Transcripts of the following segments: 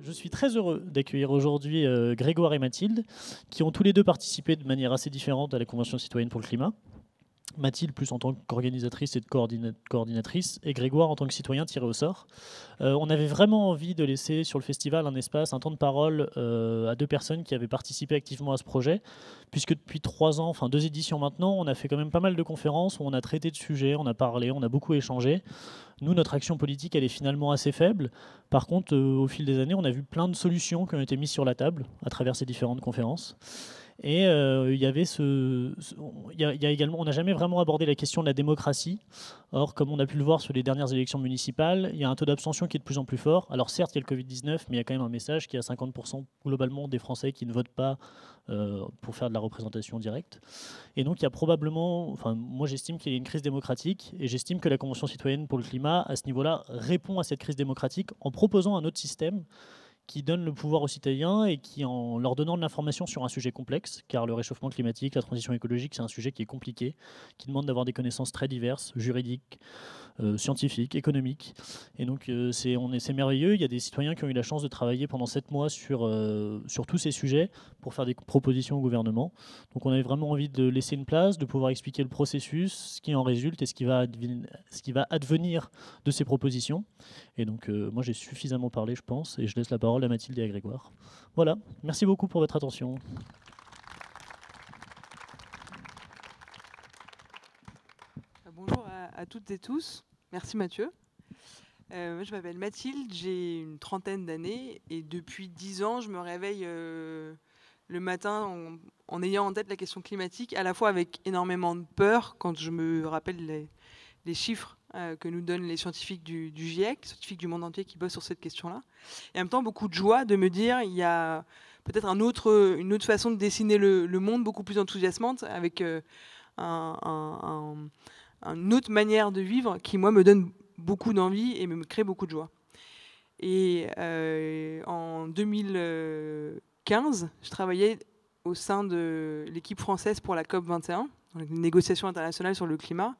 Je suis très heureux d'accueillir aujourd'hui Grégoire et Mathilde, qui ont tous les deux participé de manière assez différente à la Convention citoyenne pour le climat. Mathilde plus en tant qu'organisatrice et de coordinatrice, et Grégoire en tant que citoyen tiré au sort. On avait vraiment envie de laisser sur le festival un espace, un temps de parole à deux personnes qui avaient participé activement à ce projet, puisque depuis 3 ans, enfin 2 éditions maintenant, on a fait quand même pas mal de conférences où on a traité de sujets, on a parlé, on a beaucoup échangé. Nous, notre action politique, elle est finalement assez faible. Par contre, au fil des années, on a vu plein de solutions qui ont été mises sur la table à travers ces différentes conférences. Et il y avait il y a également, on n'a jamais vraiment abordé la question de la démocratie. Or, comme on a pu le voir sur les dernières élections municipales, il y a un taux d'abstention qui est de plus en plus fort. Alors certes, il y a le Covid-19, mais il y a quand même un message qui a 50% globalement des Français qui ne votent pas pour faire de la représentation directe. Et donc il y a probablement, enfin moi j'estime qu'il y a une crise démocratique, et j'estime que la Convention citoyenne pour le climat, à ce niveau-là, répond à cette crise démocratique en proposant un autre système qui donne le pouvoir aux citoyens et qui, en leur donnant de l'information sur un sujet complexe, car le réchauffement climatique, la transition écologique, c'est un sujet qui est compliqué, qui demande d'avoir des connaissances très diverses, juridiques, scientifiques, économiques. Et donc c'est merveilleux. Il y a des citoyens qui ont eu la chance de travailler pendant 7 mois sur tous ces sujets pour faire des propositions au gouvernement. Donc on avait vraiment envie de laisser une place, de pouvoir expliquer le processus, ce qui en résulte et ce qui va advenir de ces propositions. Et donc moi j'ai suffisamment parlé, je pense, et je laisse la parole à Mathilde et à Grégoire. Voilà, merci beaucoup pour votre attention. Bonjour à toutes et tous. Merci Mathieu. Je m'appelle Mathilde, j'ai une trentaine d'années et depuis 10 ans, je me réveille le matin en ayant en tête la question climatique, à la fois avec énormément de peur quand je me rappelle les chiffres que nous donnent les scientifiques du GIEC, scientifiques du monde entier qui bossent sur cette question-là, et en même temps beaucoup de joie de me dire il y a peut-être une autre façon de dessiner le monde beaucoup plus enthousiasmante avec une autre manière de vivre qui, moi, me donne beaucoup d'envie et me crée beaucoup de joie. Et en 2015, je travaillais au sein de l'équipe française pour la COP21, les négociations internationales sur le climat.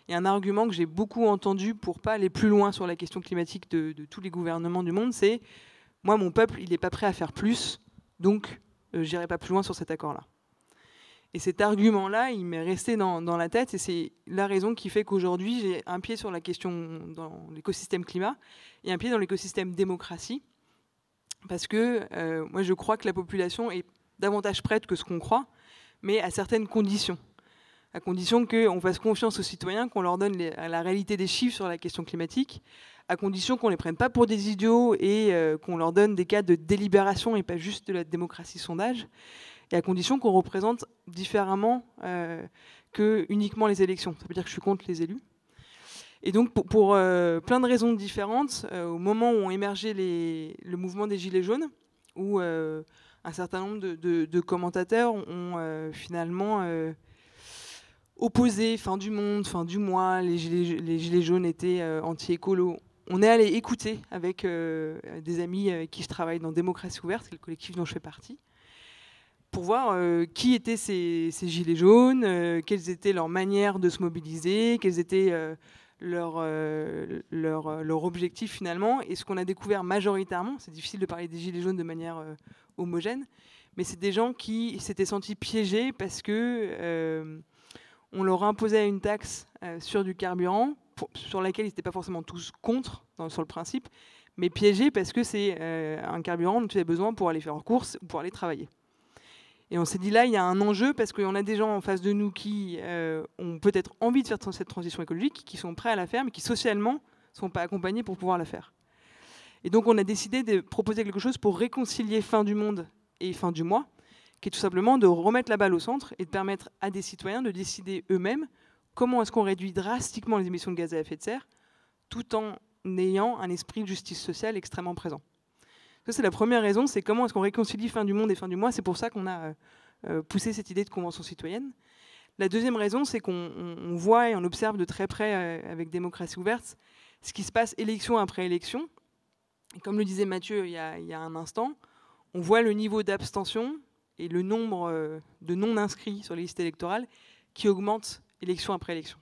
Et un argument que j'ai beaucoup entendu pour ne pas aller plus loin sur la question climatique de tous les gouvernements du monde, c'est « moi, mon peuple, il n'est pas prêt à faire plus, donc je n'irai pas plus loin sur cet accord-là ». Et cet argument-là, il m'est resté dans la tête, et c'est la raison qui fait qu'aujourd'hui, j'ai un pied sur la question dans l'écosystème climat et un pied dans l'écosystème démocratie, parce que moi, je crois que la population est davantage prête que ce qu'on croit, mais à certaines conditions. À condition qu'on fasse confiance aux citoyens, qu'on leur donne la réalité des chiffres sur la question climatique, à condition qu'on ne les prenne pas pour des idiots et qu'on leur donne des cas de délibération et pas juste de la démocratie sondage, et à condition qu'on représente différemment que uniquement les élections. Ça veut dire que je suis contre les élus. Et donc, pour plein de raisons différentes, au moment où ont émergé le mouvement des Gilets jaunes, où un certain nombre de commentateurs ont finalement opposé fin du monde, fin du mois, les Gilets jaunes étaient anti-écolo. On est allé écouter avec des amis avec qui je travaille dans Démocratie Ouverte, c'est le collectif dont je fais partie, pour voir qui étaient ces gilets jaunes, quelles étaient leurs manières de se mobiliser, quels étaient leurs objectifs finalement. Et ce qu'on a découvert majoritairement, c'est difficile de parler des gilets jaunes de manière homogène, mais c'est des gens qui s'étaient sentis piégés parce que on leur imposait une taxe sur du carburant, sur laquelle ils n'étaient pas forcément tous contre sur le principe, mais piégés parce que c'est un carburant dont ils avaient besoin pour aller faire leurs courses ou pour aller travailler. Et on s'est dit là, il y a un enjeu parce qu'on a des gens en face de nous qui ont peut-être envie de faire cette transition écologique, qui sont prêts à la faire, mais qui socialement ne sont pas accompagnés pour pouvoir la faire. Et donc on a décidé de proposer quelque chose pour réconcilier fin du monde et fin du mois, qui est tout simplement de remettre la balle au centre et de permettre à des citoyens de décider eux-mêmes comment est-ce qu'on réduit drastiquement les émissions de gaz à effet de serre, tout en ayant un esprit de justice sociale extrêmement présent. Ça, c'est la première raison, c'est comment est-ce qu'on réconcilie fin du monde et fin du mois. C'est pour ça qu'on a poussé cette idée de convention citoyenne. La deuxième raison, c'est qu'on voit et on observe de très près avec Démocratie Ouverte ce qui se passe élection après élection. Et comme le disait Mathieu il y a un instant, on voit le niveau d'abstention et le nombre de non-inscrits sur les listes électorales qui augmente élection après élection.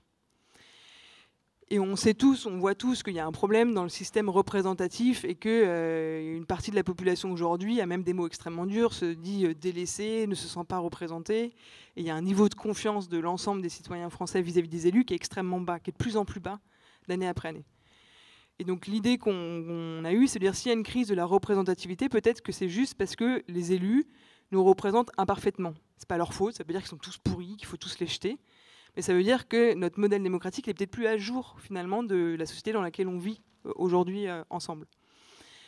Et on sait tous, on voit tous qu'il y a un problème dans le système représentatif et qu'une partie de la population aujourd'hui a même des mots extrêmement durs, se dit délaissée, ne se sent pas représentée. Et il y a un niveau de confiance de l'ensemble des citoyens français vis-à-vis des élus qui est extrêmement bas, qui est de plus en plus bas d'année après année. Et donc l'idée qu'on a eue, c'est de dire s'il y a une crise de la représentativité, peut-être que c'est juste parce que les élus nous représentent imparfaitement. C'est pas leur faute, ça veut dire qu'ils sont tous pourris, qu'il faut tous les jeter. Mais ça veut dire que notre modèle démocratique n'est peut-être plus à jour, finalement, de la société dans laquelle on vit aujourd'hui ensemble.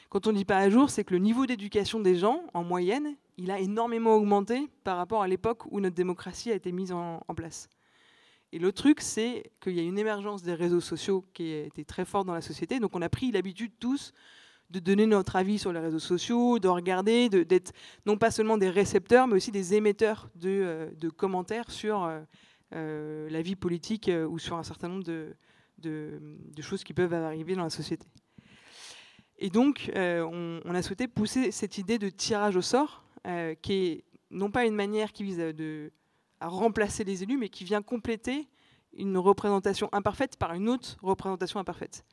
Quand on ne dit pas à jour, c'est que le niveau d'éducation des gens, en moyenne, il a énormément augmenté par rapport à l'époque où notre démocratie a été mise en place. Et l'autre truc, c'est qu'il y a une émergence des réseaux sociaux qui a été très forte dans la société. Donc on a pris l'habitude tous de donner notre avis sur les réseaux sociaux, de regarder, d'être non pas seulement des récepteurs, mais aussi des émetteurs de commentaires sur la vie politique ou sur un certain nombre de choses qui peuvent arriver dans la société. Et donc, on a souhaité pousser cette idée de tirage au sort, qui est non pas une manière qui vise à remplacer les élus, mais qui vient compléter une représentation imparfaite par une autre représentation imparfaite.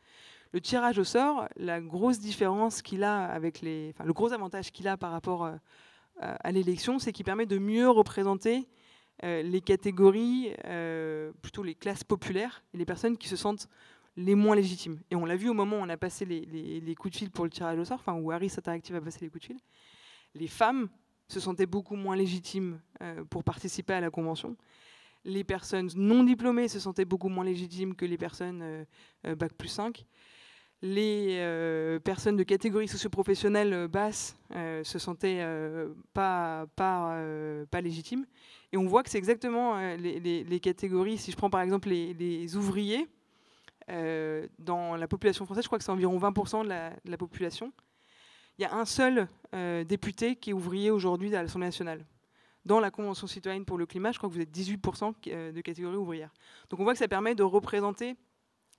Le tirage au sort, la grosse différence qu'il a avec le gros avantage qu'il a par rapport à l'élection, c'est qu'il permet de mieux représenter les catégories, plutôt les classes populaires et les personnes qui se sentent les moins légitimes. Et on l'a vu au moment où on a passé les coups de fil pour le tirage au sort, enfin où Harris Interactive a passé les coups de fil, les femmes se sentaient beaucoup moins légitimes pour participer à la convention. Les personnes non diplômées se sentaient beaucoup moins légitimes que les personnes Bac+5. Les personnes de catégorie socio-professionnelle basse se sentaient pas légitimes. Et on voit que c'est exactement les catégories. Si je prends par exemple les ouvriers, dans la population française, je crois que c'est environ 20% de la population. Il y a un seul député qui est ouvrier aujourd'hui à l'Assemblée nationale. Dans la Convention citoyenne pour le climat, je crois que vous êtes 18% de catégorie ouvrière. Donc on voit que ça permet de représenter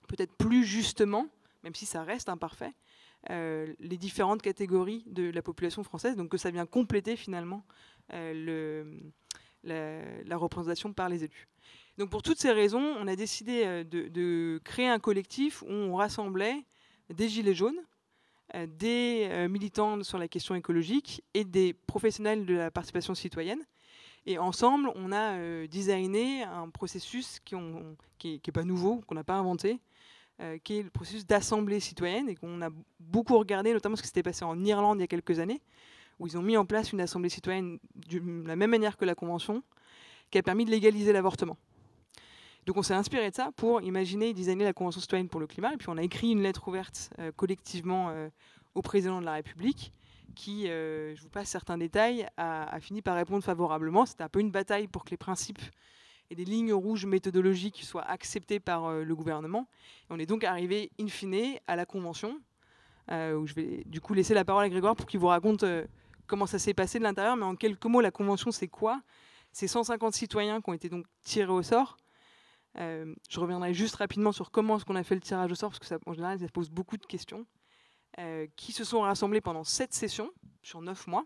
peut-être plus justement, même si ça reste imparfait, les différentes catégories de la population française, donc que ça vient compléter finalement la représentation par les élus. Donc pour toutes ces raisons, on a décidé de créer un collectif où on rassemblait des gilets jaunes, des militants sur la question écologique et des professionnels de la participation citoyenne. Et ensemble, on a designé un processus qui est pas nouveau, qu'on n'a pas inventé, qui est le processus d'assemblée citoyenne et qu'on a beaucoup regardé, notamment ce qui s'était passé en Irlande il y a quelques années, où ils ont mis en place une assemblée citoyenne de la même manière que la Convention, qui a permis de légaliser l'avortement. Donc on s'est inspiré de ça pour imaginer et designer la Convention citoyenne pour le climat. Et puis on a écrit une lettre ouverte collectivement au président de la République qui, je vous passe certains détails, a fini par répondre favorablement. C'était un peu une bataille pour que les principes et des lignes rouges méthodologiques soient acceptés par le gouvernement. Et on est donc arrivé in fine à la Convention, où je vais du coup laisser la parole à Grégoire pour qu'il vous raconte comment ça s'est passé de l'intérieur. Mais en quelques mots, la Convention, c'est quoi? C'est 150 citoyens qui ont été donc tirés au sort. Je reviendrai juste rapidement sur comment est-ce qu'on a fait le tirage au sort, parce que ça, en général, ça pose beaucoup de questions, qui se sont rassemblés pendant 7 sessions, sur 9 mois.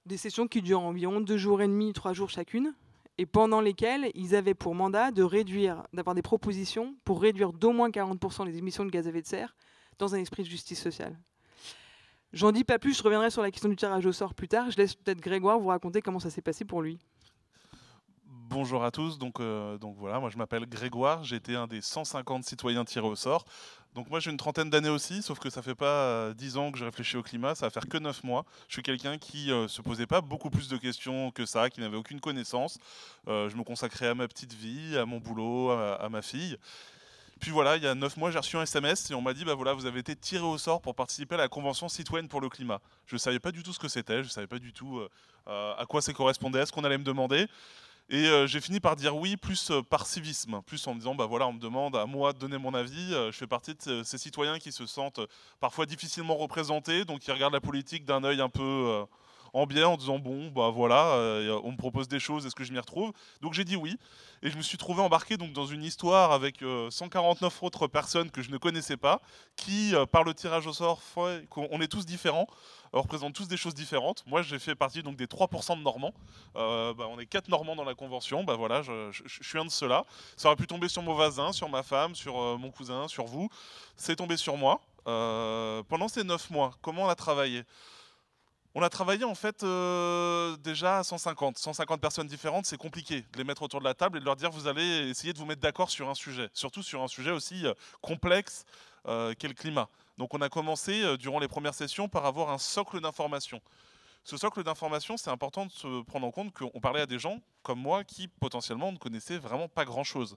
Des sessions qui durent environ 2 jours et demi, 3 jours chacune, et pendant lesquelles ils avaient pour mandat d'avoir des propositions pour réduire d'au moins 40% les émissions de gaz à effet de serre dans un esprit de justice sociale. J'en dis pas plus, je reviendrai sur la question du tirage au sort plus tard. Je laisse peut-être Grégoire vous raconter comment ça s'est passé pour lui. Bonjour à tous, donc voilà, moi je m'appelle Grégoire, j'ai été un des 150 citoyens tirés au sort. Donc moi j'ai une trentaine d'années aussi, sauf que ça fait pas 10 ans que je réfléchis au climat, ça va faire que 9 mois. Je suis quelqu'un qui se posait pas beaucoup plus de questions que ça, qui n'avait aucune connaissance. Je me consacrais à ma petite vie, à mon boulot, à ma fille. Puis voilà, il y a 9 mois, j'ai reçu un SMS et on m'a dit, bah voilà, vous avez été tiré au sort pour participer à la Convention citoyenne pour le climat. Je ne savais pas du tout ce que c'était, je ne savais pas du tout à quoi ça correspondait, à ce qu'on allait me demander. Et j'ai fini par dire oui, plus par civisme, plus en me disant, bah voilà, on me demande à moi de donner mon avis. Je fais partie de ces citoyens qui se sentent parfois difficilement représentés, donc qui regardent la politique d'un œil un peu en biais en disant bon, bah voilà, on me propose des choses, est-ce que je m'y retrouve? Donc j'ai dit oui. Et je me suis trouvé embarqué donc, dans une histoire avec 149 autres personnes que je ne connaissais pas, qui, par le tirage au sort, on est tous différents, on représente tous des choses différentes. Moi, j'ai fait partie donc, des 3% de Normands. On est 4 Normands dans la convention. Bah, voilà, je suis un de ceux-là. Ça aurait pu tomber sur mon voisin, sur ma femme, sur mon cousin, sur vous. C'est tombé sur moi. Pendant ces 9 mois, comment on a travaillé? On a travaillé en fait déjà à 150 personnes différentes, c'est compliqué de les mettre autour de la table et de leur dire vous allez essayer de vous mettre d'accord sur un sujet, surtout sur un sujet aussi complexe qu'est le climat. Donc on a commencé durant les premières sessions par avoir un socle d'informations. Ce socle d'informations, c'est important de se prendre en compte qu'on parlait à des gens comme moi qui potentiellement ne connaissaient vraiment pas grand-chose.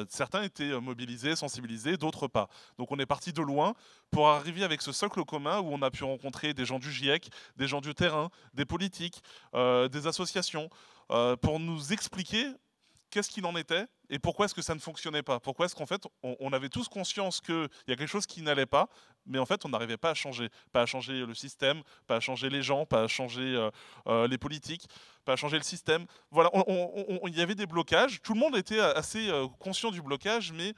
Certains étaient mobilisés, sensibilisés, d'autres pas. Donc on est parti de loin pour arriver avec ce socle commun où on a pu rencontrer des gens du GIEC, des gens du terrain, des politiques, des associations, pour nous expliquer qu'est-ce qu'il en était et pourquoi est-ce que ça ne fonctionnait pas. Pourquoi est-ce qu'en fait, on avait tous conscience qu'il y a quelque chose qui n'allait pas, mais en fait, on n'arrivait pas à changer. Pas à changer le système, pas à changer les gens, pas à changer les politiques, pas à changer le système. Voilà, il y avait des blocages. Tout le monde était assez conscient du blocage, mais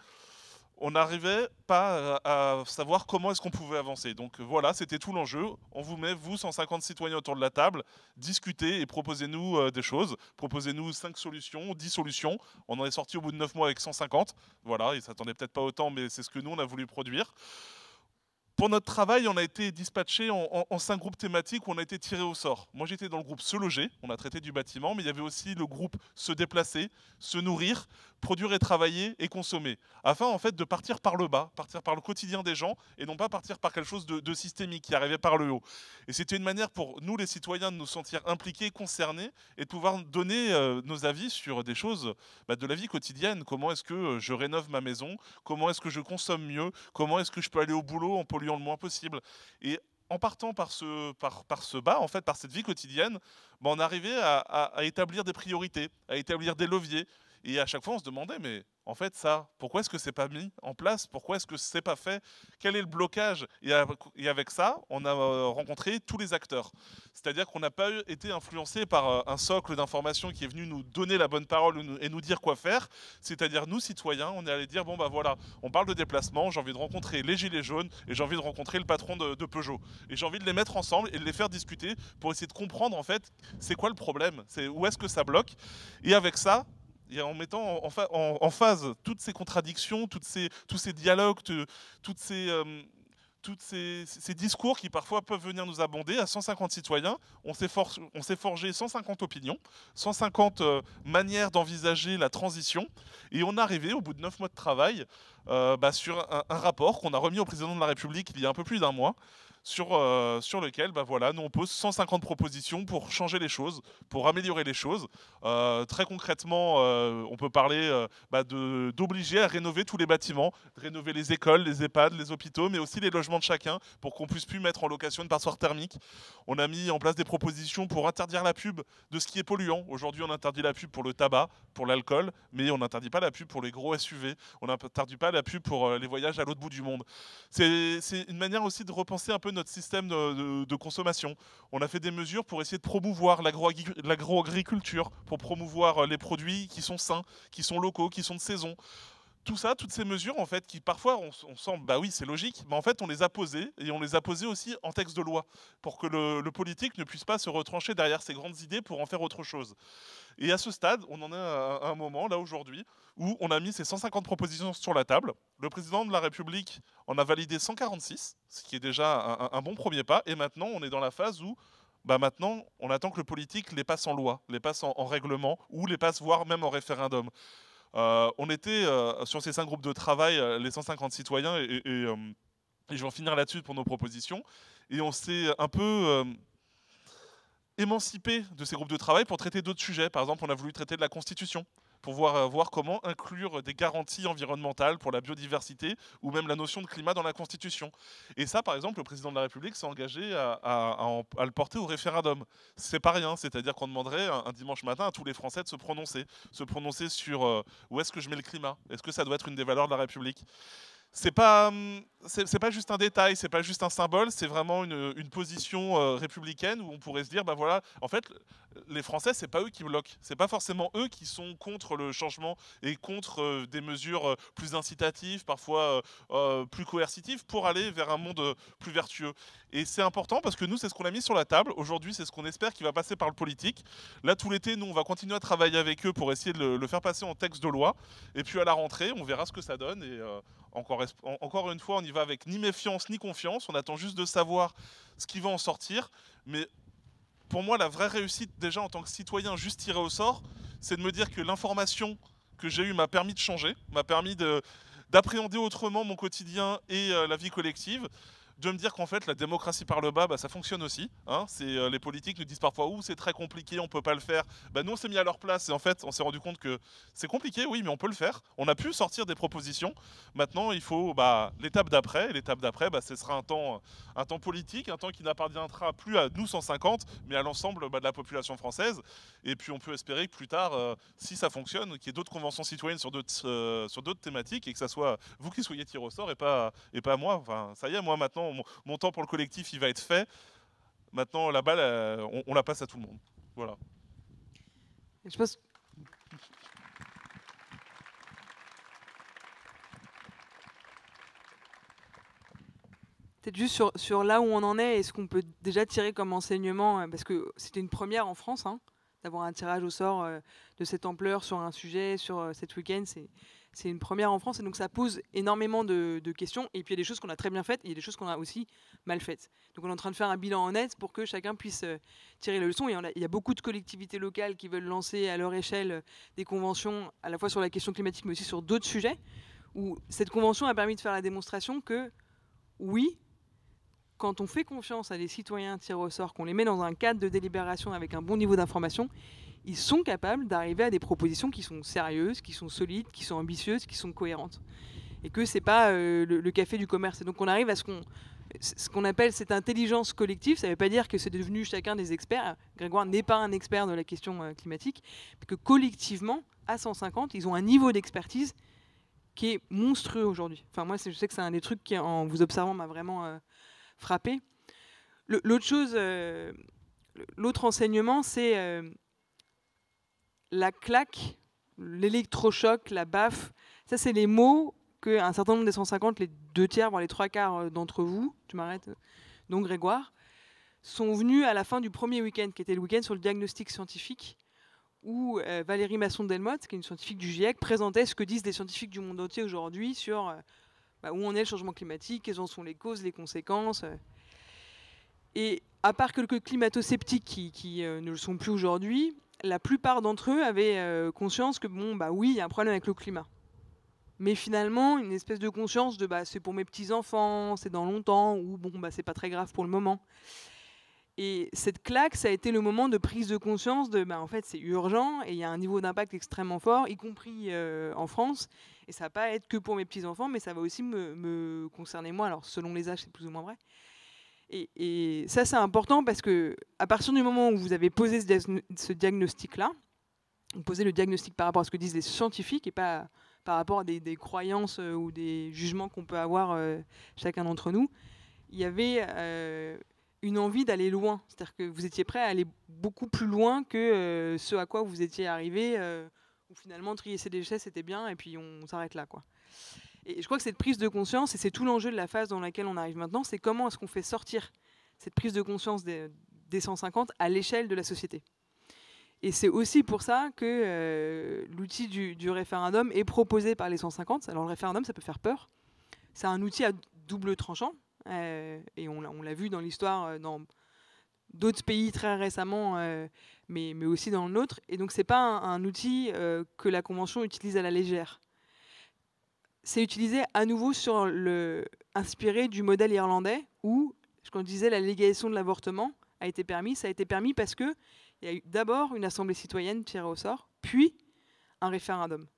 on n'arrivait pas à savoir comment est-ce qu'on pouvait avancer. Donc voilà, c'était tout l'enjeu. On vous met, vous, 150 citoyens autour de la table, discutez et proposez-nous des choses. Proposez-nous 5 solutions, 10 solutions. On en est sorti au bout de 9 mois avec 150. Voilà, ils ne s'attendaient peut-être pas autant, mais c'est ce que nous, on a voulu produire. Pour notre travail, on a été dispatché en 5 groupes thématiques où on a été tiré au sort. Moi, j'étais dans le groupe Se loger, on a traité du bâtiment, mais il y avait aussi le groupe Se déplacer, Se nourrir, produire et travailler et consommer, afin en fait de partir par le bas, partir par le quotidien des gens et non pas partir par quelque chose de systémique qui arrivait par le haut. Et c'était une manière pour nous les citoyens de nous sentir impliqués, concernés et de pouvoir donner nos avis sur des choses de la vie quotidienne. Comment est-ce que je rénove ma maison? Comment est-ce que je consomme mieux? Comment est-ce que je peux aller au boulot en polluant le moins possible? Et en partant par ce bas, en fait, par cette vie quotidienne, on arrivait à établir des priorités, à établir des leviers. Et à chaque fois, on se demandait, mais en fait, ça, pourquoi est-ce que c'est pas mis en place? Pourquoi est-ce que c'est pas fait? Quel est le blocage? Et avec ça, on a rencontré tous les acteurs. C'est-à-dire qu'on n'a pas été influencé par un socle d'informations qui est venu nous donner la bonne parole et nous dire quoi faire. C'est-à-dire, nous, citoyens, on est allé dire, bon, bah voilà, on parle de déplacement, j'ai envie de rencontrer les Gilets jaunes et j'ai envie de rencontrer le patron de Peugeot. Et j'ai envie de les mettre ensemble et de les faire discuter pour essayer de comprendre, en fait, c'est quoi le problème? Où est-ce que ça bloque? Et avec ça, et en mettant en phase toutes ces contradictions, tous ces dialogues, tous ces discours qui parfois peuvent venir nous abonder à 150 citoyens, on s'est forgé 150 opinions, 150 manières d'envisager la transition, et on est arrivé au bout de 9 mois de travail sur un rapport qu'on a remis au président de la République il y a un peu plus d'un mois, sur lequel nous on pose 150 propositions pour changer les choses, pour améliorer les choses. Très concrètement, on peut parler d'obliger à rénover tous les bâtiments, de rénover les écoles, les EHPAD, les hôpitaux, mais aussi les logements de chacun pour qu'on puisse plus mettre en location une passoire thermique. On a mis en place des propositions pour interdire la pub de ce qui est polluant. Aujourd'hui, on interdit la pub pour le tabac, pour l'alcool, mais on n'interdit pas la pub pour les gros SUV. On n'interdit pas la pub pour les voyages à l'autre bout du monde. C'est une manière aussi de repenser un peu notre système de consommation. On a fait des mesures pour essayer de promouvoir l'agroagriculture, pour promouvoir les produits qui sont sains, qui sont locaux, qui sont de saison. Tout ça, toutes ces mesures, en fait, qui parfois on sent, bah oui, c'est logique, mais en fait, on les a posées, et on les a posées aussi en texte de loi, pour que le politique ne puisse pas se retrancher derrière ses grandes idées pour en faire autre chose. Et à ce stade, on en est à un moment, là, aujourd'hui, où on a mis ces 150 propositions sur la table. Le président de la République en a validé 146, ce qui est déjà un bon premier pas, et maintenant, on est dans la phase où maintenant, on attend que le politique les passe en loi, les passe en règlement, ou les passe voire même en référendum. On était sur ces 5 groupes de travail, les 150 citoyens, et je vais en finir là-dessus pour nos propositions. Et on s'est un peu émancipé de ces groupes de travail pour traiter d'autres sujets. Par exemple, on a voulu traiter de la Constitution, pour voir comment inclure des garanties environnementales pour la biodiversité, ou même la notion de climat dans la Constitution. Et ça, par exemple, le président de la République s'est engagé à le porter au référendum. C'est pas rien, c'est-à-dire qu'on demanderait un dimanche matin à tous les Français de se prononcer sur où est-ce que je mets le climat, est-ce que ça doit être une des valeurs de la République. c'est pas juste un détail, c'est pas juste un symbole, c'est vraiment une position républicaine où on pourrait se dire, bah voilà, en fait, les Français, c'est pas eux qui bloquent, c'est pas forcément eux qui sont contre le changement et contre des mesures plus incitatives, parfois plus coercitives, pour aller vers un monde plus vertueux. Et c'est important parce que nous, c'est ce qu'on a mis sur la table. Aujourd'hui, c'est ce qu'on espère qui va passer par le politique. Là, tout l'été, nous, on va continuer à travailler avec eux pour essayer de le faire passer en texte de loi. Et puis à la rentrée, on verra ce que ça donne. Et encore une fois, on y va avec ni méfiance ni confiance. On attend juste de savoir ce qui va en sortir. Mais pour moi, la vraie réussite, déjà en tant que citoyen juste tiré au sort, c'est de me dire que l'information que j'ai eue m'a permis de changer, m'a permis d'appréhender autrement mon quotidien et la vie collective, de me dire qu'en fait la démocratie par le bas, bah, ça fonctionne aussi. Hein. Les politiques nous disent parfois « c'est très compliqué, on peut pas le faire ». Bah, nous on s'est mis à leur place et en fait on s'est rendu compte que c'est compliqué, oui, mais on peut le faire. On a pu sortir des propositions. Maintenant il faut l'étape d'après. Et l'étape d'après, ce sera un temps politique, un temps qui n'appartiendra plus à nous 150, mais à l'ensemble de la population française. Et puis on peut espérer que plus tard, si ça fonctionne, qu'il y ait d'autres conventions citoyennes sur d'autres thématiques et que ça soit vous qui soyez tirés au sort et pas moi. Enfin, ça y est, moi maintenant, mon temps pour le collectif, il va être fait. Maintenant, la balle, on la passe à tout le monde. Voilà. Et je pense... Peut-être juste sur là où on en est et ce qu'on peut déjà tirer comme enseignement, parce que c'était une première en France, hein, d'avoir un tirage au sort de cette ampleur sur un sujet, sur cette week-end, c'est une première en France, et donc ça pose énormément de questions. Et puis il y a des choses qu'on a très bien faites, et il y a des choses qu'on a aussi mal faites. Donc on est en train de faire un bilan honnête pour que chacun puisse tirer les leçons. Et il y a beaucoup de collectivités locales qui veulent lancer à leur échelle des conventions, à la fois sur la question climatique, mais aussi sur d'autres sujets, où cette convention a permis de faire la démonstration que, oui, quand on fait confiance à des citoyens tirés au sort, qu'on les met dans un cadre de délibération avec un bon niveau d'information, ils sont capables d'arriver à des propositions qui sont sérieuses, qui sont solides, qui sont ambitieuses, qui sont cohérentes. Et que ce n'est pas le café du commerce. Et donc on arrive à ce qu'on appelle cette intelligence collective. Ça ne veut pas dire que c'est devenu chacun des experts. Grégoire n'est pas un expert de la question climatique, mais que collectivement, à 150, ils ont un niveau d'expertise qui est monstrueux aujourd'hui. Enfin, moi, je sais que c'est un des trucs qui, en vous observant, m'a vraiment frappé. L'autre enseignement, c'est la claque, l'électrochoc, la baffe. Ça, c'est les mots qu'un certain nombre des 150, les 2/3, voire les 3/4 d'entre vous, tu m'arrêtes, donc Grégoire, sont venus à la fin du premier week-end, qui était le week-end sur le diagnostic scientifique, où Valérie Masson-Delmotte, qui est une scientifique du GIEC, présentait ce que disent les scientifiques du monde entier aujourd'hui sur où en est le changement climatique, quelles en sont les causes, les conséquences. Et à part quelques climato-sceptiques qui ne le sont plus aujourd'hui, la plupart d'entre eux avaient conscience que, oui, il y a un problème avec le climat. Mais finalement, une espèce de conscience de c'est pour mes petits-enfants, c'est dans longtemps, ou c'est pas très grave pour le moment. Et cette claque, ça a été le moment de prise de conscience de en fait, c'est urgent et il y a un niveau d'impact extrêmement fort, y compris en France. Et ça va pas être que pour mes petits-enfants, mais ça va aussi me concerner moi. Alors, selon les âges, c'est plus ou moins vrai. Et ça, c'est important parce que à partir du moment où vous avez posé ce diagnostic-là, vous posez le diagnostic par rapport à ce que disent les scientifiques et pas par rapport à des croyances ou des jugements qu'on peut avoir chacun d'entre nous, il y avait une envie d'aller loin. C'est-à-dire que vous étiez prêt à aller beaucoup plus loin que ce à quoi vous étiez arrivé, où finalement trier ses déchets c'était bien et puis on s'arrête là, quoi. Et je crois que cette prise de conscience, et c'est tout l'enjeu de la phase dans laquelle on arrive maintenant, c'est comment est-ce qu'on fait sortir cette prise de conscience des 150 à l'échelle de la société. Et c'est aussi pour ça que l'outil du référendum est proposé par les 150. Alors le référendum, ça peut faire peur. C'est un outil à double tranchant. Et on l'a vu dans l'histoire, dans d'autres pays très récemment, mais aussi dans le nôtre. Et donc c'est pas un outil que la Convention utilise à la légère. C'est utilisé à nouveau inspiré du modèle irlandais où, comme je disais, la légalisation de l'avortement a été permise. Ça a été permis parce qu'il y a eu d'abord une assemblée citoyenne tirée au sort, puis un référendum.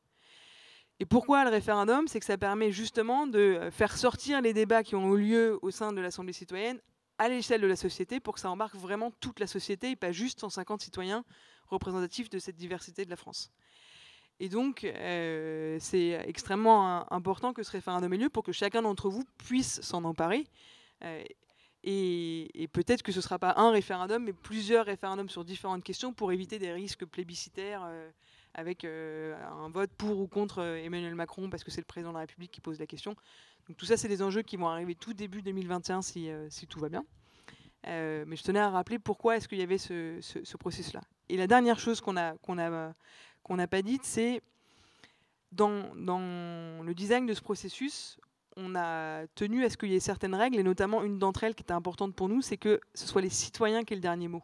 Et pourquoi le référendum? C'est que ça permet justement de faire sortir les débats qui ont eu lieu au sein de l'assemblée citoyenne à l'échelle de la société pour que ça embarque vraiment toute la société et pas juste 150 citoyens représentatifs de cette diversité de la France. Et donc, c'est extrêmement important que ce référendum ait lieu pour que chacun d'entre vous puisse s'en emparer. Et peut-être que ce ne sera pas un référendum, mais plusieurs référendums sur différentes questions pour éviter des risques plébiscitaires avec un vote pour ou contre Emmanuel Macron, parce que c'est le président de la République qui pose la question. Donc tout ça, c'est des enjeux qui vont arriver tout début 2021 si tout va bien. Mais je tenais à rappeler pourquoi est-ce qu'il y avait ce processus-là. Et la dernière chose qu'on n'a pas dite, c'est dans le design de ce processus, on a tenu à ce qu'il y ait certaines règles, et notamment une d'entre elles qui était importante pour nous, c'est que ce soit les citoyens qui aient le dernier mot.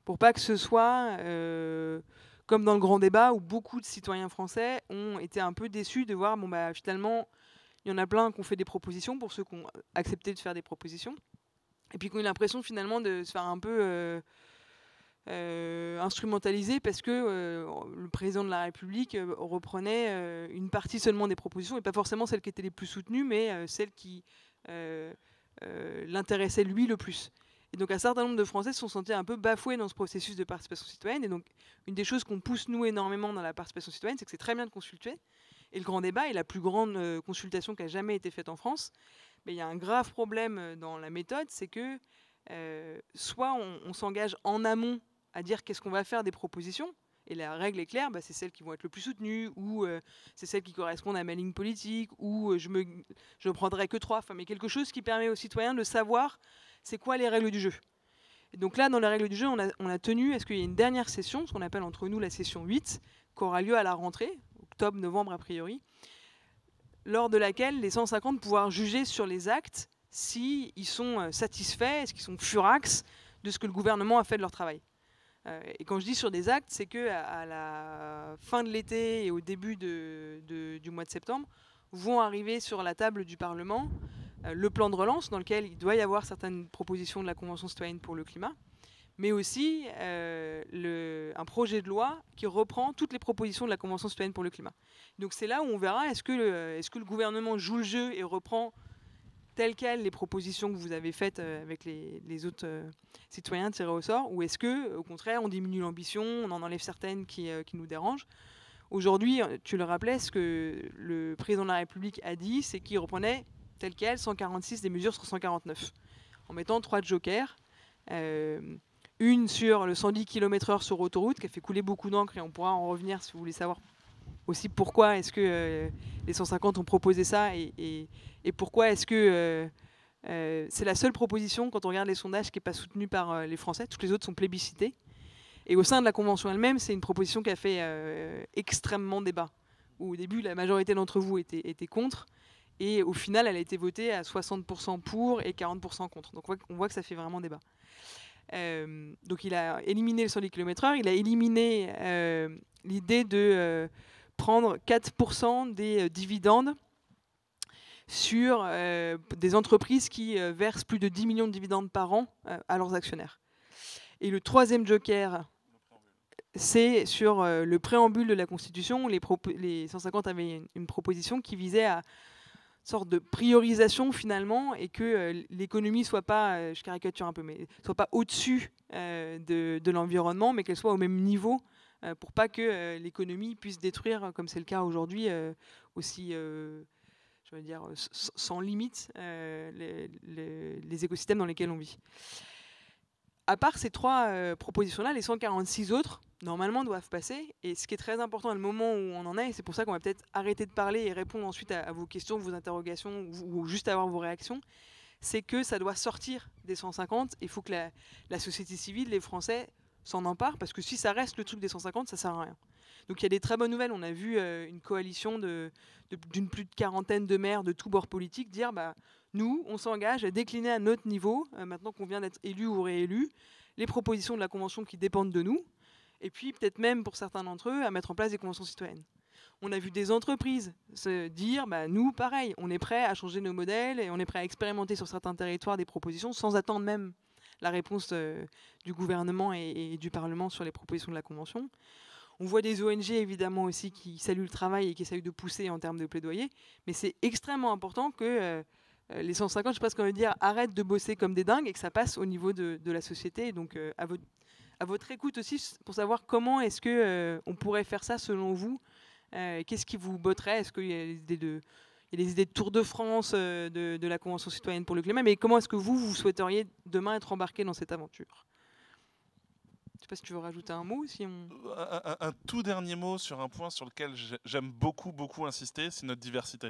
Pour pas que ce soit comme dans le grand débat, où beaucoup de citoyens français ont été un peu déçus de voir, bon bah finalement, il y en a plein qui ont fait des propositions, pour ceux qui ont accepté de faire des propositions, et puis qui ont eu l'impression finalement de se faire un peu instrumentalisé parce que le président de la République reprenait une partie seulement des propositions, et pas forcément celles qui étaient les plus soutenues, mais celles qui l'intéressaient lui le plus. Et donc un certain nombre de Français se sont sentis un peu bafoués dans ce processus de participation citoyenne. Et donc une des choses qu'on pousse nous énormément dans la participation citoyenne, c'est que c'est très bien de consulter. Et le grand débat est la plus grande consultation qui a jamais été faite en France. Mais il y a un grave problème dans la méthode, c'est que soit on s'engage en amont à dire qu'est-ce qu'on va faire des propositions, et la règle est claire, bah, c'est celles qui vont être le plus soutenues, ou c'est celles qui correspondent à ma ligne politique, ou je ne prendrai que 3, mais quelque chose qui permet aux citoyens de savoir c'est quoi les règles du jeu. Et donc là, dans les règles du jeu, on a tenu à ce qu'il y ait une dernière session, ce qu'on appelle entre nous la session 8, qui aura lieu à la rentrée, octobre-novembre a priori, lors de laquelle les 150 pouvoir juger sur les actes s'ils sont satisfaits, est-ce qu'ils sont furax de ce que le gouvernement a fait de leur travail. Et quand je dis sur des actes, c'est qu'à la fin de l'été et au début du mois de septembre, vont arriver sur la table du Parlement le plan de relance, dans lequel il doit y avoir certaines propositions de la Convention citoyenne pour le climat, mais aussi un projet de loi qui reprend toutes les propositions de la Convention citoyenne pour le climat. Donc c'est là où on verra, est-ce que le gouvernement joue le jeu et reprend telles quelles les propositions que vous avez faites avec les autres citoyens tirés au sort, ou est-ce que, au contraire, on diminue l'ambition, on en enlève certaines qui nous dérangent. Aujourd'hui, tu le rappelais, ce que le président de la République a dit, c'est qu'il reprenait telles quelles 146 des mesures sur 149, en mettant 3 jokers. Une sur le 110 km/h sur autoroute, qui a fait couler beaucoup d'encre, et on pourra en revenir si vous voulez savoir aussi pourquoi est-ce que les 150 ont proposé ça, et pourquoi est-ce que c'est la seule proposition, quand on regarde les sondages, qui n'est pas soutenue par les Français. Toutes les autres sont plébiscitées. Et au sein de la Convention elle-même, c'est une proposition qui a fait extrêmement débat. Où au début, la majorité d'entre vous était contre, et au final, elle a été votée à 60% pour et 40% contre. Donc on voit que ça fait vraiment débat. Donc il a éliminé le 110 km/h, il a éliminé l'idée de prendre 4% des dividendes sur des entreprises qui versent plus de 10 millions de dividendes par an à leurs actionnaires. Et le troisième joker, c'est sur le préambule de la Constitution. Les 150 avaient une proposition qui visait à sorte de priorisation finalement, et que l'économie soit pas, je caricature un peu, mais soit pas au-dessus de l'environnement, mais qu'elle soit au même niveau, pour pas que l'économie puisse détruire, comme c'est le cas aujourd'hui, aussi, je veux dire, sans limite, les écosystèmes dans lesquels on vit. À part ces 3 propositions-là, les 146 autres, normalement, doivent passer. Et ce qui est très important à le moment où on en est, et c'est pour ça qu'on va peut-être arrêter de parler et répondre ensuite à vos questions, vos interrogations, ou juste avoir vos réactions, c'est que ça doit sortir des 150. Il faut que la société civile, les Français, s'en emparent, parce que si ça reste le truc des 150, ça sert à rien. Donc il y a des très bonnes nouvelles. On a vu une coalition d'une plus de 40aine de maires de tous bords politiques dire nous, on s'engage à décliner à notre niveau, maintenant qu'on vient d'être élu ou réélu, les propositions de la Convention qui dépendent de nous, et puis peut-être même pour certains d'entre eux, à mettre en place des conventions citoyennes. On a vu des entreprises se dire, nous, pareil, on est prêt à changer nos modèles, et on est prêt à expérimenter sur certains territoires des propositions, sans attendre même la réponse du gouvernement et du Parlement sur les propositions de la Convention. On voit des ONG évidemment aussi qui saluent le travail et qui essayent de pousser en termes de plaidoyer, mais c'est extrêmement important que les 150, je sais pas ce qu'on veut dire, arrêtent de bosser comme des dingues et que ça passe au niveau de la société. Donc à votre écoute aussi pour savoir comment est-ce que on pourrait faire ça selon vous. Qu'est-ce qui vous botterait? Est-ce qu'il y a des idées de Tour de France, de la Convention citoyenne pour le climat, mais comment est-ce que vous souhaiteriez demain être embarqué dans cette aventure? Je ne sais pas si tu veux rajouter un mot. Un tout dernier mot sur un point sur lequel j'aime beaucoup insister, c'est notre diversité.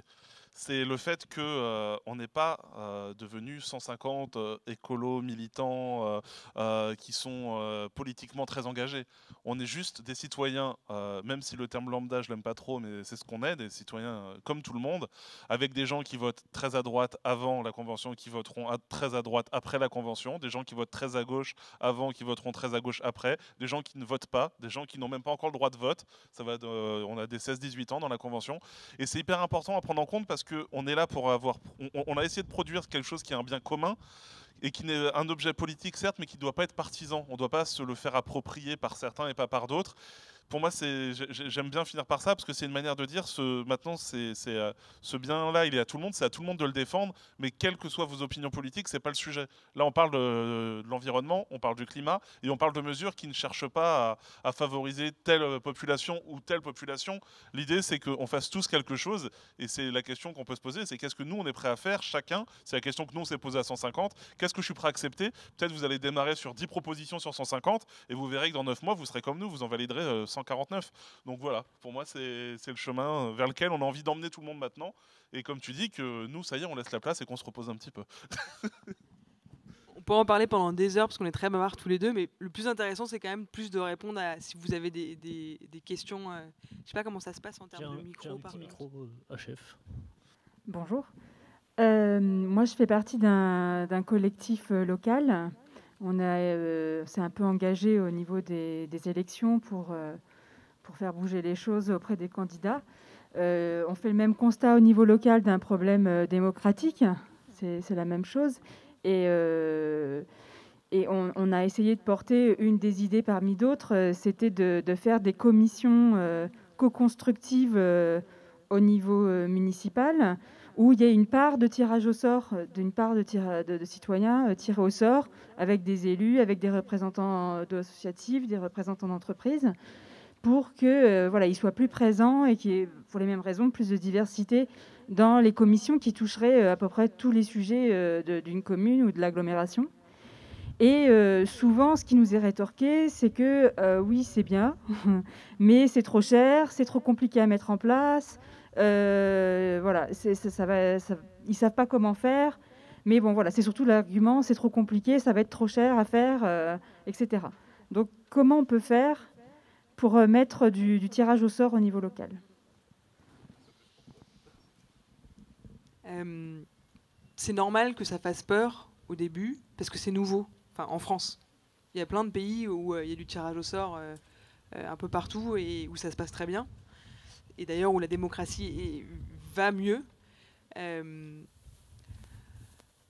C'est le fait qu'on n'est pas devenu 150 écolos, militants qui sont politiquement très engagés. On est juste des citoyens, même si le terme lambda, je l'aime pas trop, mais c'est ce qu'on est, des citoyens comme tout le monde, avec des gens qui votent très à droite avant la Convention, qui voteront très à droite après la Convention, des gens qui votent très à gauche avant, qui voteront très à gauche après, des gens qui ne votent pas, des gens qui n'ont même pas encore le droit de vote. On a des 16-18 ans dans la Convention. Et c'est hyper important à prendre en compte parce qu'on est là pour avoir... On a essayé de produire quelque chose qui est un bien commun et qui n'est un objet politique, certes, mais qui ne doit pas être partisan. On ne doit pas se le faire approprier par certains et pas par d'autres. Pour moi, j'aime bien finir par ça parce que c'est une manière de dire maintenant, ce bien-là, il est à tout le monde, c'est à tout le monde de le défendre, mais quelles que soient vos opinions politiques, c'est pas le sujet. Là, on parle de l'environnement, on parle du climat et on parle de mesures qui ne cherchent pas à favoriser telle population ou telle population. L'idée, c'est qu'on fasse tous quelque chose et c'est la question qu'on peut se poser, c'est qu'est-ce que nous, on est prêt à faire, chacun. C'est la question que nous, on s'est posée à 150. Qu'est-ce que je suis prêt à accepter? Peut-être vous allez démarrer sur 10 propositions sur 150 et vous verrez que dans 9 mois, vous serez comme nous, vous en validerez 149. Donc voilà, pour moi, c'est le chemin vers lequel on a envie d'emmener tout le monde maintenant. Et comme tu dis, que nous, ça y est, on laisse la place et qu'on se repose un petit peu. On peut en parler pendant des heures parce qu'on est très bavards tous les deux, mais le plus intéressant, c'est quand même plus de répondre à si vous avez des questions. Je sais pas comment ça se passe en termes de micro. J'ai un petit micro HF. Bonjour. Moi, je fais partie d'un collectif local. On s'est un peu engagé au niveau des élections pour faire bouger les choses auprès des candidats. On fait le même constat au niveau local d'un problème démocratique. C'est la même chose. Et on a essayé de porter une des idées parmi d'autres, c'était de faire des commissions co-constructives au niveau municipal, où il y a une part de tirage au sort, d'une part de citoyens tirés au sort, avec des élus, avec des représentants associatifs, des représentants d'entreprises, pour que ils soient plus présents et qu'il y ait, pour les mêmes raisons, plus de diversité dans les commissions qui toucheraient à peu près tous les sujets d'une commune ou de l'agglomération. Et souvent, ce qui nous est rétorqué, c'est que oui, c'est bien, mais c'est trop cher, c'est trop compliqué à mettre en place. Ils ne savent pas comment faire. Mais bon, voilà, c'est surtout l'argument, c'est trop compliqué, ça va être trop cher à faire, etc. Donc, comment on peut faire pour mettre du tirage au sort au niveau local? C'est normal que ça fasse peur au début, parce que c'est nouveau. Enfin, en France, il y a plein de pays où il y a du tirage au sort un peu partout et où ça se passe très bien. Et d'ailleurs, où la démocratie va mieux.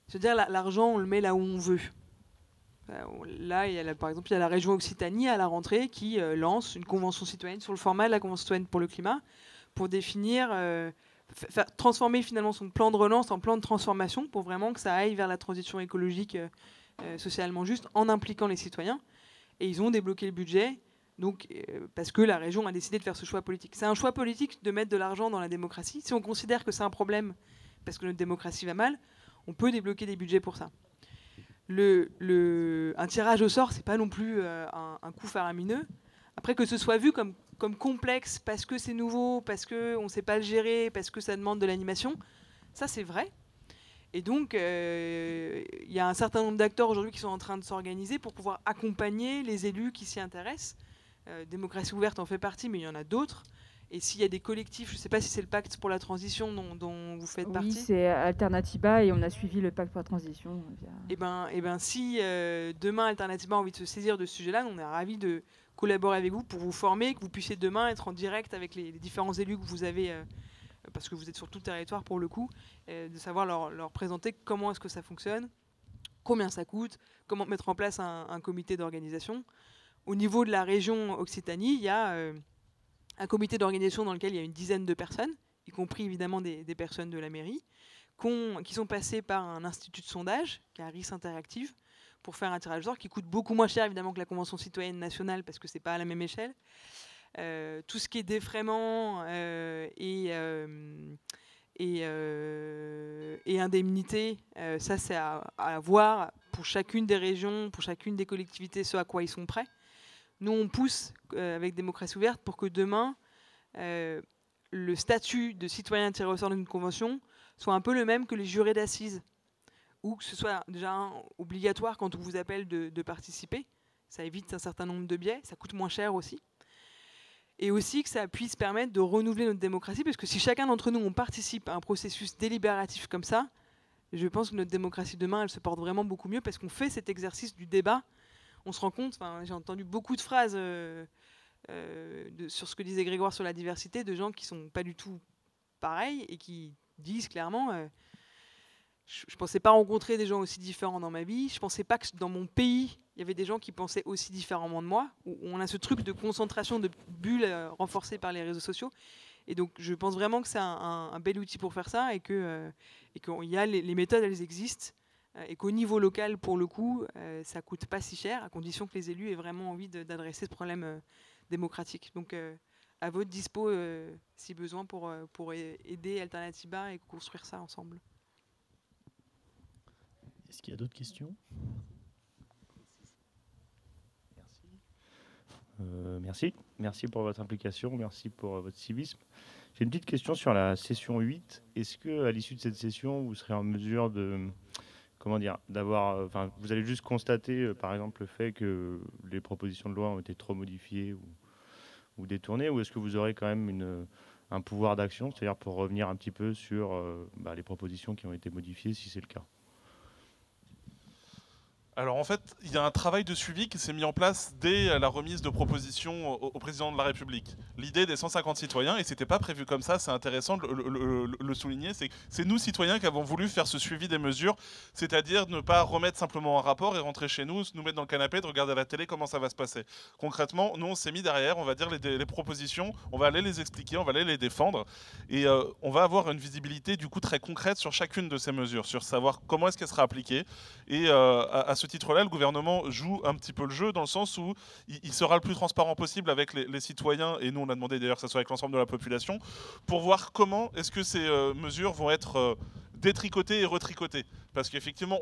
C'est-à-dire, l'argent, on le met là où on veut. Là, par exemple, il y a la région Occitanie à la rentrée qui lance une convention citoyenne sur le format de la Convention citoyenne pour le climat pour définir, transformer finalement son plan de relance en plan de transformation pour vraiment que ça aille vers la transition écologique socialement juste en impliquant les citoyens. Et ils ont débloqué le budget donc, parce que la région a décidé de faire ce choix politique. C'est un choix politique de mettre de l'argent dans la démocratie. Si on considère que c'est un problème parce que notre démocratie va mal, on peut débloquer des budgets pour ça. Un tirage au sort, c'est pas non plus un coup faramineux. Après, que ce soit vu comme complexe parce que c'est nouveau, parce qu'on ne sait pas le gérer, parce que ça demande de l'animation, ça c'est vrai. Et donc, il y a un certain nombre d'acteurs aujourd'hui qui sont en train de s'organiser pour pouvoir accompagner les élus qui s'y intéressent. Démocratie ouverte en fait partie, mais il y en a d'autres. Et s'il y a des collectifs, je ne sais pas si c'est le pacte pour la transition dont vous faites partie. Oui, c'est Alternatiba et on a suivi le pacte pour la transition. Et ben, si demain Alternatiba a envie de se saisir de ce sujet-là, on est ravis de collaborer avec vous pour vous former, que vous puissiez demain être en direct avec les différents élus que vous avez, parce que vous êtes sur tout le territoire pour le coup, de savoir leur présenter comment est-ce que ça fonctionne, combien ça coûte, comment mettre en place un comité d'organisation. Au niveau de la région Occitanie, il y a un comité d'organisation dans lequel il y a une dizaine de personnes, y compris évidemment des personnes de la mairie, qui sont passées par un institut de sondage, qui est Harris Interactive, pour faire un tirage au sort qui coûte beaucoup moins cher évidemment que la Convention citoyenne nationale parce que c'est pas à la même échelle. Tout ce qui est défraiement et indemnités, ça c'est à voir pour chacune des régions, pour chacune des collectivités, ce à quoi ils sont prêts. Nous on pousse avec Démocratie Ouverte pour que demain le statut de citoyen tiré au sort d'une convention soit un peu le même que les jurés d'assises, ou que ce soit déjà obligatoire quand on vous appelle de participer. Ça évite un certain nombre de biais, ça coûte moins cher aussi. Et aussi que ça puisse permettre de renouveler notre démocratie, parce que si chacun d'entre nous, on participe à un processus délibératif comme ça, je pense que notre démocratie demain, elle se porte vraiment beaucoup mieux, parce qu'on fait cet exercice du débat. On se rend compte, j'ai entendu beaucoup de phrases sur ce que disait Grégoire sur la diversité, de gens qui ne sont pas du tout pareils, et qui disent clairement... je ne pensais pas rencontrer des gens aussi différents dans ma vie. Je ne pensais pas que dans mon pays, il y avait des gens qui pensaient aussi différemment de moi. Où on a ce truc de concentration de bulles renforcée par les réseaux sociaux. Et donc, je pense vraiment que c'est un bel outil pour faire ça et qu'il y a les méthodes, elles existent. Et qu'au niveau local, pour le coup, ça ne coûte pas si cher, à condition que les élus aient vraiment envie d'adresser ce problème démocratique. Donc, à votre dispo, si besoin, pour aider Alternatiba et construire ça ensemble. Est-ce qu'il y a d'autres questions ? Merci pour votre implication, merci pour votre civisme. J'ai une petite question sur la session 8. Est-ce qu'à l'issue de cette session, vous serez en mesure de, vous allez juste constater, par exemple, le fait que les propositions de loi ont été trop modifiées ou détournées, ou est-ce que vous aurez quand même un pouvoir d'action, c'est-à-dire pour revenir un petit peu sur les propositions qui ont été modifiées, si c'est le cas ? Alors en fait, il y a un travail de suivi qui s'est mis en place dès la remise de propositions au président de la République. L'idée des 150 citoyens, et c'était pas prévu comme ça, c'est intéressant de le souligner, c'est nous citoyens qui avons voulu faire ce suivi des mesures, c'est-à-dire ne pas remettre simplement un rapport et rentrer chez nous, nous mettre dans le canapé, de regarder à la télé comment ça va se passer. Concrètement, nous on s'est mis derrière, on va dire les propositions, on va aller les expliquer, on va aller les défendre, et on va avoir une visibilité du coup très concrète sur chacune de ces mesures, sur savoir comment est-ce qu'elle sera appliquée, et à ce titre-là, le gouvernement joue un petit peu le jeu dans le sens où il sera le plus transparent possible avec les citoyens, et nous on a demandé d'ailleurs que ça soit avec l'ensemble de la population, pour voir comment est-ce que ces mesures vont être détricotées et retricotées. Parce qu'effectivement,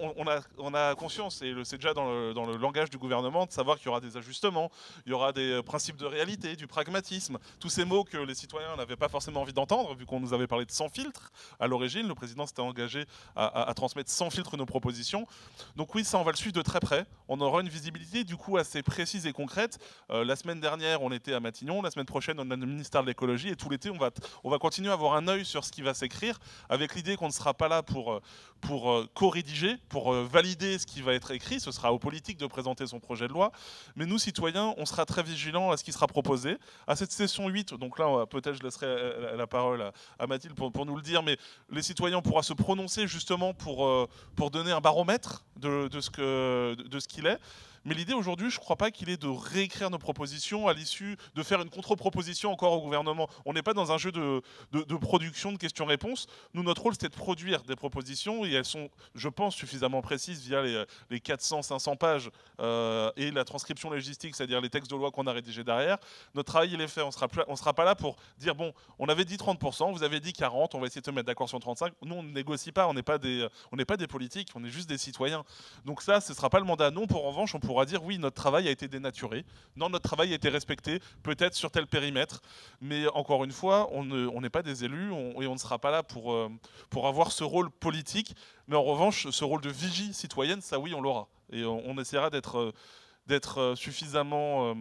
on a conscience, et c'est déjà dans le langage du gouvernement, de savoir qu'il y aura des ajustements, il y aura des principes de réalité, du pragmatisme, tous ces mots que les citoyens n'avaient pas forcément envie d'entendre, vu qu'on nous avait parlé de sans filtre à l'origine. Le président s'était engagé à transmettre sans filtre nos propositions. Donc oui, ça, on va le suivre de très près. On aura une visibilité du coup assez précise et concrète. La semaine dernière, on était à Matignon. La semaine prochaine, on a le ministère de l'écologie. Et tout l'été, on va continuer à avoir un œil sur ce qui va s'écrire, avec l'idée qu'on ne sera pas là pour co-rédiger, pour valider ce qui va être écrit. Ce sera aux politiques de présenter son projet de loi. Mais nous, citoyens, on sera très vigilants à ce qui sera proposé. À cette session 8, donc là, peut-être je laisserai la parole à Mathilde pour nous le dire, mais les citoyens pourront se prononcer justement pour donner un baromètre de ce qu'il est. Mais l'idée aujourd'hui, je ne crois pas qu'il est de réécrire nos propositions à l'issue de faire une contre-proposition encore au gouvernement. On n'est pas dans un jeu de production de questions-réponses. Nous, notre rôle, c'est de produire des propositions et elles sont, je pense, suffisamment précises via les 400-500 pages et la transcription logistique, c'est-à-dire les textes de loi qu'on a rédigés derrière. Notre travail, il est fait. On sera pas là pour dire, bon, on avait dit 30%, vous avez dit 40%, on va essayer de se mettre d'accord sur 35%. Nous, on ne négocie pas, on n'est pas des politiques, on est juste des citoyens. Donc ça, ce ne sera pas le mandat. Non, en revanche, on pourra dire oui, notre travail a été dénaturé, non, notre travail a été respecté, peut-être sur tel périmètre, mais encore une fois, on n'est pas des élus et on ne sera pas là pour avoir ce rôle politique, mais en revanche, ce rôle de vigie citoyenne, ça oui, on l'aura. Et on essaiera d'être suffisamment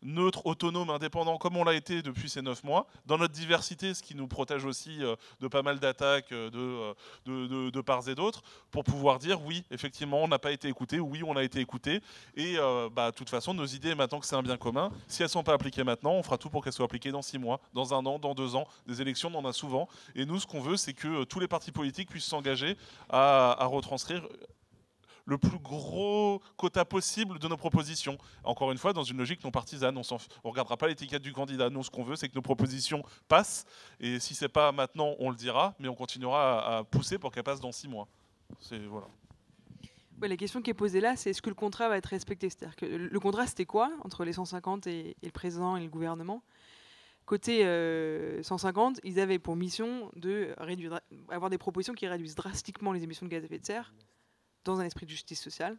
neutre, autonome, indépendant, comme on l'a été depuis ces 9 mois, dans notre diversité, ce qui nous protège aussi de pas mal d'attaques de part et d'autre, pour pouvoir dire oui, effectivement, on n'a pas été écouté, oui, on a été écouté, et de toute façon, nos idées, maintenant que c'est un bien commun, si elles ne sont pas appliquées maintenant, on fera tout pour qu'elles soient appliquées dans 6 mois, dans 1 an, dans 2 ans. Des élections, on en a souvent, et nous, ce qu'on veut, c'est que tous les partis politiques puissent s'engager à retranscrire le plus gros quota possible de nos propositions. Encore une fois, dans une logique non partisane, on ne regardera pas l'étiquette du candidat. Nous, ce qu'on veut, c'est que nos propositions passent. Et si ce n'est pas maintenant, on le dira, mais on continuera à pousser pour qu'elles passent dans 6 mois. Voilà. Ouais, la question qui est posée là, c'est est-ce que le contrat va être respecté? C'est-à-dire que le contrat, c'était quoi entre les 150 et le président et le gouvernement? Côté 150, ils avaient pour mission de avoir des propositions qui réduisent drastiquement les émissions de gaz à effet de serre dans un esprit de justice sociale.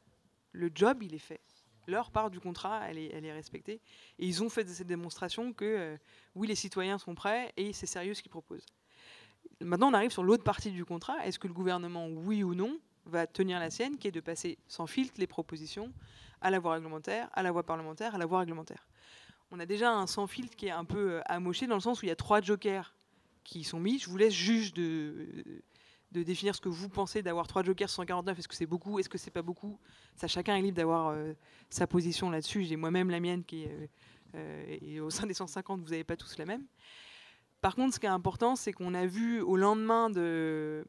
Le job, il est fait. Leur part du contrat, elle est respectée. Et ils ont fait cette démonstration que oui, les citoyens sont prêts et c'est sérieux ce qu'ils proposent. Maintenant, on arrive sur l'autre partie du contrat. Est-ce que le gouvernement, oui ou non, va tenir la sienne, qui est de passer sans filtre les propositions à la voie réglementaire, à la voie parlementaire, à la voie réglementaire? On a déjà un sans filtre qui est un peu amoché dans le sens où il y a 3 jokers qui sont mis. Je vous laisse juge de définir ce que vous pensez d'avoir 3 jokers sur 149. Est-ce que c'est beaucoup? Est-ce que c'est pas beaucoup? Ça, chacun est libre d'avoir sa position là-dessus. J'ai moi-même la mienne qui est et au sein des 150, vous n'avez pas tous la même. Par contre, ce qui est important, c'est qu'on a vu au lendemain de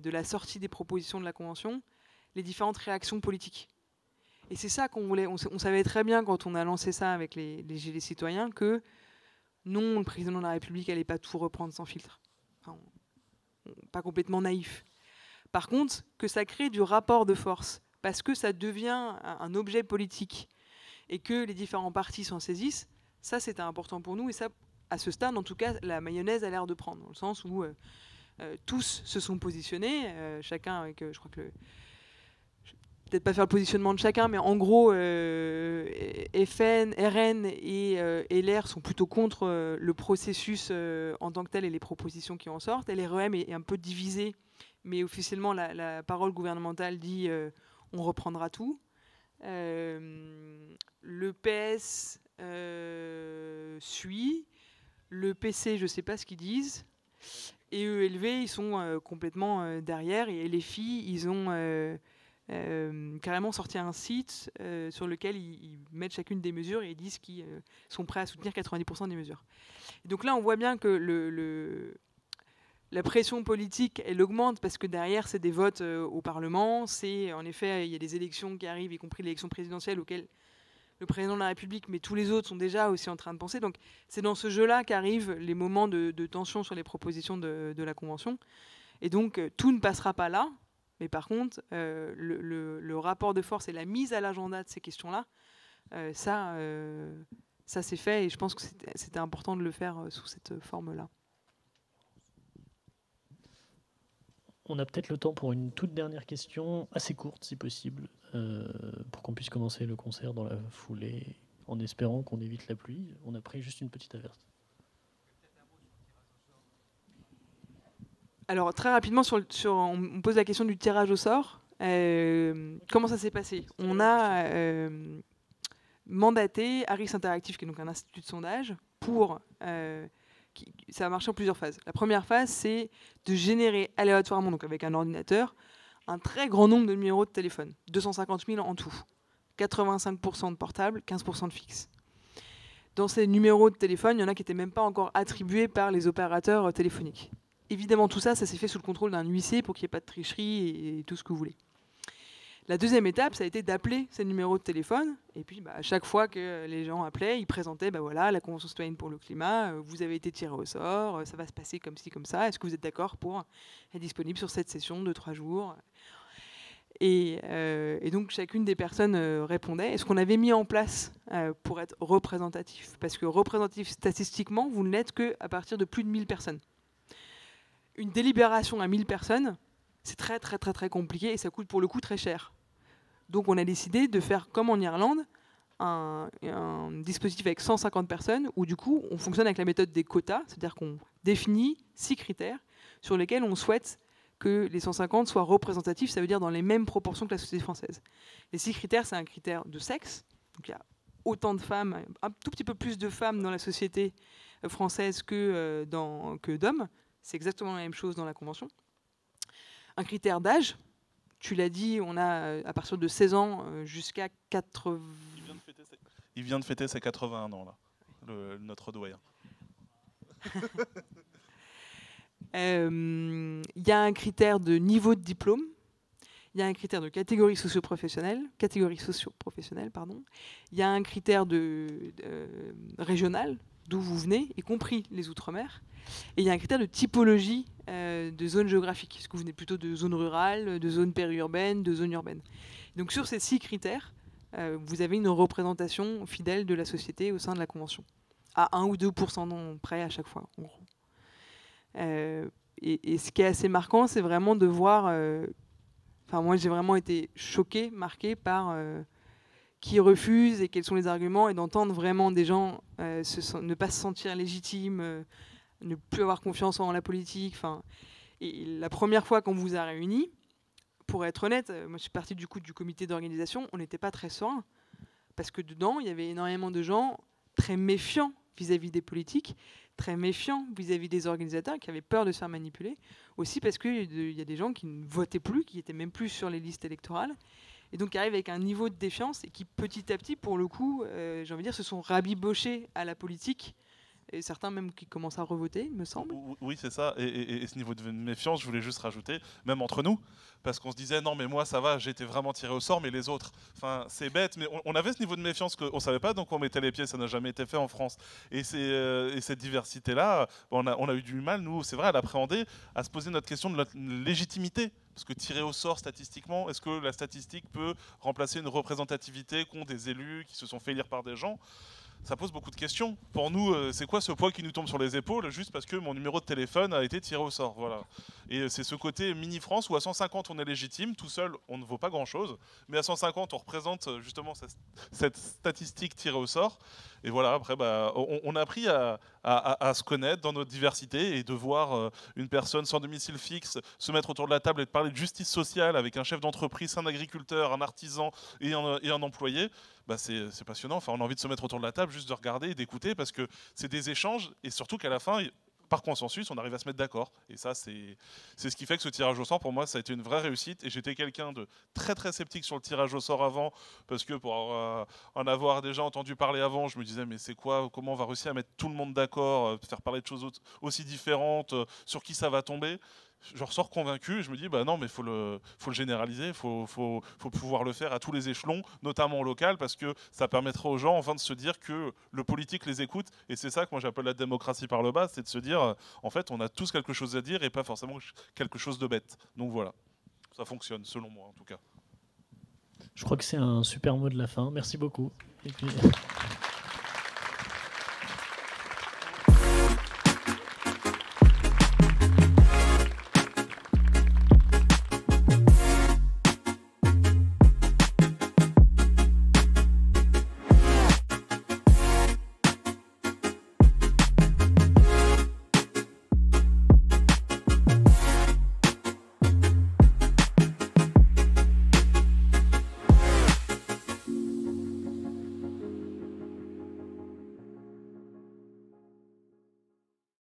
la sortie des propositions de la Convention les différentes réactions politiques. Et c'est ça qu'on voulait. On savait très bien quand on a lancé ça avec les Gilets citoyens que non, le président de la République n'allait pas tout reprendre sans filtre. Enfin, pas complètement naïf. Par contre, que ça crée du rapport de force, parce que ça devient un objet politique et que les différents partis s'en saisissent, ça c'était important pour nous. Et ça, à ce stade, en tout cas, la mayonnaise a l'air de prendre, dans le sens où tous se sont positionnés, chacun avec, je crois que peut-être pas faire le positionnement de chacun, mais en gros, FN, RN et LR sont plutôt contre le processus en tant que tel et les propositions qui en sortent. Et l'REM est un peu divisé, mais officiellement, la parole gouvernementale dit on reprendra tout. Le PS suit. Le PC, je ne sais pas ce qu'ils disent. Et ELV, ils sont complètement derrière. Et les filles, ils ont carrément sorti un site sur lequel ils mettent chacune des mesures et ils disent qu'ils sont prêts à soutenir 90% des mesures. Et donc là, on voit bien que la pression politique, elle augmente parce que derrière, c'est des votes au Parlement. C'est, en effet, il y a des élections qui arrivent, y compris l'élection présidentielle auquel le président de la République, mais tous les autres sont déjà aussi en train de penser. Donc c'est dans ce jeu-là qu'arrivent les moments de tension sur les propositions de la Convention. Et donc tout ne passera pas là. Mais par contre, le rapport de force et la mise à l'agenda de ces questions-là, ça c'est fait. Et je pense que c'était important de le faire sous cette forme-là. On a peut-être le temps pour une toute dernière question, assez courte si possible, pour qu'on puisse commencer le concert dans la foulée, en espérant qu'on évite la pluie. On a pris juste une petite averse. Alors, très rapidement, on me pose la question du tirage au sort. Comment ça s'est passé? On a mandaté Harris Interactive, qui est donc un institut de sondage, pour... ça a marché en plusieurs phases. La première phase, c'est de générer aléatoirement, donc avec un ordinateur, un très grand nombre de numéros de téléphone. 250 000 en tout. 85% de portables, 15% de fixe. Dans ces numéros de téléphone, il y en a qui n'étaient même pas encore attribués par les opérateurs téléphoniques. Évidemment, tout ça, ça s'est fait sous le contrôle d'un huissier pour qu'il n'y ait pas de tricherie et tout ce que vous voulez. La deuxième étape, ça a été d'appeler ces numéros de téléphone. Et puis, à chaque fois que les gens appelaient, ils présentaient voilà, la Convention citoyenne pour le climat, vous avez été tiré au sort, ça va se passer comme ci, comme ça. Est-ce que vous êtes d'accord pour être disponible sur cette session de 3 jours? Et donc, chacune des personnes répondait. Et ce qu'on avait mis en place pour être représentatif, parce que représentatif statistiquement, vous ne l'êtes qu'à partir de plus de 1000 personnes. Une délibération à 1000 personnes, c'est très, très, très, très compliqué et ça coûte pour le coup très cher. Donc on a décidé de faire comme en Irlande, un dispositif avec 150 personnes où du coup on fonctionne avec la méthode des quotas, c'est-à-dire qu'on définit 6 critères sur lesquels on souhaite que les 150 soient représentatifs, ça veut dire dans les mêmes proportions que la société française. Les 6 critères, c'est un critère de sexe, donc il y a autant de femmes, un tout petit peu plus de femmes dans la société française que d'hommes, c'est exactement la même chose dans la Convention. Un critère d'âge, tu l'as dit, on a à partir de 16 ans jusqu'à 80... Il vient de fêter ses 81 ans, là, notre doyen. Il y a un critère de niveau de diplôme, il y a un critère de catégorie socio-professionnelle, il y a un critère régional, d'où vous venez, y compris les Outre-mer. Et il y a un critère de typologie de zone géographique. Est-ce que vous venez plutôt de zone rurale, de zone périurbaine, de zone urbaine? Donc sur ces 6 critères, vous avez une représentation fidèle de la société au sein de la Convention, à 1 ou 2% près à chaque fois, en gros. Et ce qui est assez marquant, c'est vraiment de voir... moi, j'ai vraiment été choquée, marquée par qui refuse et quels sont les arguments, et d'entendre vraiment des gens ne pas se sentir légitimes, ne plus avoir confiance en la politique. Et la première fois qu'on vous a réunis, pour être honnête, moi je suis partie du comité d'organisation, on n'était pas très serein, parce que dedans, il y avait énormément de gens très méfiants vis-à-vis des politiques, très méfiants vis-à-vis des organisateurs, qui avaient peur de se faire manipuler, aussi parce qu'il y a des gens qui ne votaient plus, qui n'étaient même plus sur les listes électorales, et donc qui arrivent avec un niveau de défiance, et qui petit à petit, pour le coup, j'ai envie de dire, se sont rabibochés à la politique, et certains même qui commencent à revoter, il me semble. Oui, c'est ça. Et ce niveau de méfiance, je voulais juste rajouter, même entre nous, parce qu'on se disait, non, mais moi, ça va, j'ai été vraiment tiré au sort, mais les autres, c'est bête, mais on avait ce niveau de méfiance qu'on ne savait pas, donc on mettait les pieds, ça n'a jamais été fait en France. Et cette diversité-là, on a eu du mal, nous, c'est vrai, à l'appréhender, à se poser notre question de notre légitimité. Parce que tirer au sort statistiquement, est-ce que la statistique peut remplacer une représentativité qu'ont des élus qui se sont fait élire par des gens ? Ça pose beaucoup de questions. Pour nous, c'est quoi ce poids qui nous tombe sur les épaules juste parce que mon numéro de téléphone a été tiré au sort, voilà. Et c'est ce côté mini-France où à 150 on est légitime, tout seul on ne vaut pas grand-chose, mais à 150 on représente justement cette statistique tirée au sort. Et voilà, après, on a appris à se connaître dans notre diversité et de voir une personne sans domicile fixe se mettre autour de la table et de parler de justice sociale avec un chef d'entreprise, un agriculteur, un artisan et un employé. C'est passionnant. Enfin, on a envie de se mettre autour de la table, juste de regarder et d'écouter, parce que c'est des échanges, et surtout qu'à la fin, par consensus, on arrive à se mettre d'accord. Et ça, c'est ce qui fait que ce tirage au sort, pour moi, ça a été une vraie réussite. Et j'étais quelqu'un de très très sceptique sur le tirage au sort avant, parce que pour en avoir déjà entendu parler avant, je me disais, mais c'est quoi, comment on va réussir à mettre tout le monde d'accord, faire parler de choses aussi différentes, sur qui ça va tomber. Je ressors convaincu et je me dis non, mais faut le généraliser, faut pouvoir le faire à tous les échelons, notamment au local, parce que ça permettra aux gens enfin de se dire que le politique les écoute. Et c'est ça que moi j'appelle la démocratie par le bas, c'est de se dire en fait on a tous quelque chose à dire et pas forcément quelque chose de bête. Donc voilà, ça fonctionne selon moi en tout cas. Je crois que c'est un super mot de la fin. Merci beaucoup. Et puis...